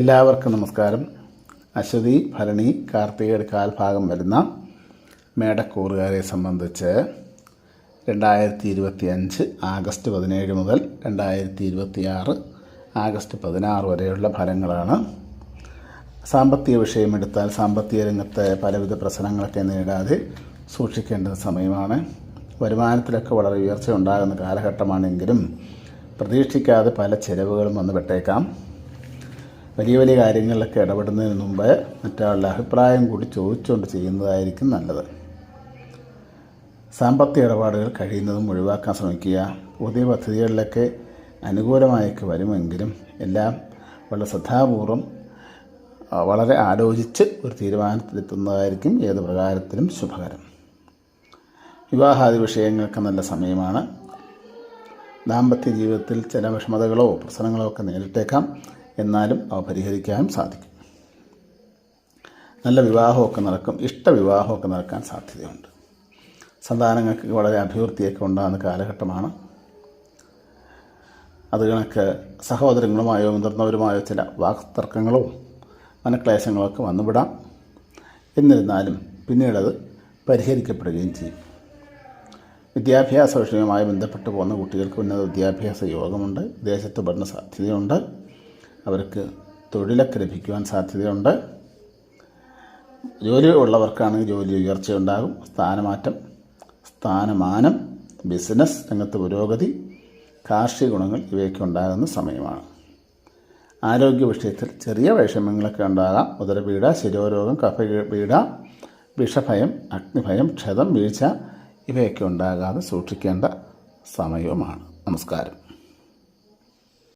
എല്ലാവർക്കും നമസ്കാരം. അശ്വതി, ഭരണി, കാർത്തികയുടെ കാൽഭാഗം വരുന്ന മേടക്കൂറുകാരെ സംബന്ധിച്ച് 2025 ആഗസ്റ്റ് 17 മുതൽ 2026 ആഗസ്റ്റ് 16 വരെയുള്ള ഫലങ്ങളാണ്. സാമ്പത്തിക വിഷയമെടുത്താൽ സാമ്പത്തിക രംഗത്ത് പലവിധ പ്രശ്നങ്ങളൊക്കെ നേരിടാതെ സൂക്ഷിക്കേണ്ട സമയമാണ്. വരുമാനത്തിലൊക്കെ വളരെ ഉയർച്ച ഉണ്ടാകുന്ന കാലഘട്ടമാണെങ്കിലും പ്രതീക്ഷിക്കാതെ പല ചെലവുകളും വന്ന് പെട്ടേക്കാം. വലിയ വലിയ കാര്യങ്ങളിലൊക്കെ ഇടപെടുന്നതിന് മുമ്പ് മറ്റൊരാളുടെ അഭിപ്രായം കൂടി ചോദിച്ചുകൊണ്ട് ചെയ്യുന്നതായിരിക്കും നല്ലത്. സാമ്പത്തിക ഇടപാടുകൾ കഴിയുന്നതും ഒഴിവാക്കാൻ ശ്രമിക്കുക. പുതിയ പദ്ധതികളിലൊക്കെ അനുകൂലമായൊക്കെ വരുമെങ്കിലും എല്ലാം വളരെ ശ്രദ്ധാപൂർവം വളരെ ആലോചിച്ച് ഒരു തീരുമാനത്തിലെത്തുന്നതായിരിക്കും ഏത് പ്രകാരത്തിലും ശുഭകരം. വിവാഹാദി വിഷയങ്ങൾക്ക് നല്ല സമയമാണ്. ദാമ്പത്യ ജീവിതത്തിൽ ചില വിഷമതകളോ പ്രശ്നങ്ങളോ ഒക്കെ നേരിട്ടേക്കാം. എന്നാലും അവ പരിഹരിക്കാനും സാധിക്കും. നല്ല വിവാഹമൊക്കെ നടക്കും. ഇഷ്ടവിവാഹമൊക്കെ നടക്കാൻ സാധ്യതയുണ്ട്. സന്താനങ്ങൾക്ക് വളരെ അഭിവൃദ്ധിയൊക്കെ ഉണ്ടാകുന്ന കാലഘട്ടമാണ്. അത് കണക്ക് സഹോദരങ്ങളുമായോ മുതിർന്നവരുമായോ ചില വാക്തർക്കങ്ങളോ മനക്ലേശങ്ങളോ ഒക്കെ വന്നുവിടാം. എന്നിരുന്നാലും പിന്നീടത് പരിഹരിക്കപ്പെടുകയും ചെയ്യും. വിദ്യാഭ്യാസ വിഷയവുമായി ബന്ധപ്പെട്ട് പോകുന്ന കുട്ടികൾക്ക് ഉന്നത വിദ്യാഭ്യാസ യോഗമുണ്ട്. വിദേശത്ത് പഠന സാധ്യതയുണ്ട്. അവർക്ക് തൊഴിലൊക്കെ ലഭിക്കുവാൻ സാധ്യതയുണ്ട്. ജോലി ഉള്ളവർക്കാണെങ്കിൽ ജോലി ഉയർച്ചയുണ്ടാകും. സ്ഥാനമാറ്റം, സ്ഥാനമാനം, ബിസിനസ് രംഗത്ത് പുരോഗതി, കാർഷിക ഗുണങ്ങൾ ഇവയൊക്കെ ഉണ്ടാകുന്ന സമയമാണ്. ആരോഗ്യ വിഷയത്തിൽ ചെറിയ വൈഷമ്യങ്ങളൊക്കെ ഉണ്ടാകാം. ഉദരപീഡ, ശിരോരോഗം, കഫപീഡ, വിഷഭയം, അഗ്നിഭയം, ക്ഷതം, വീഴ്ച ഇവയൊക്കെ ഉണ്ടാകാതെ സൂക്ഷിക്കേണ്ട സമയവുമാണ്. നമസ്കാരം.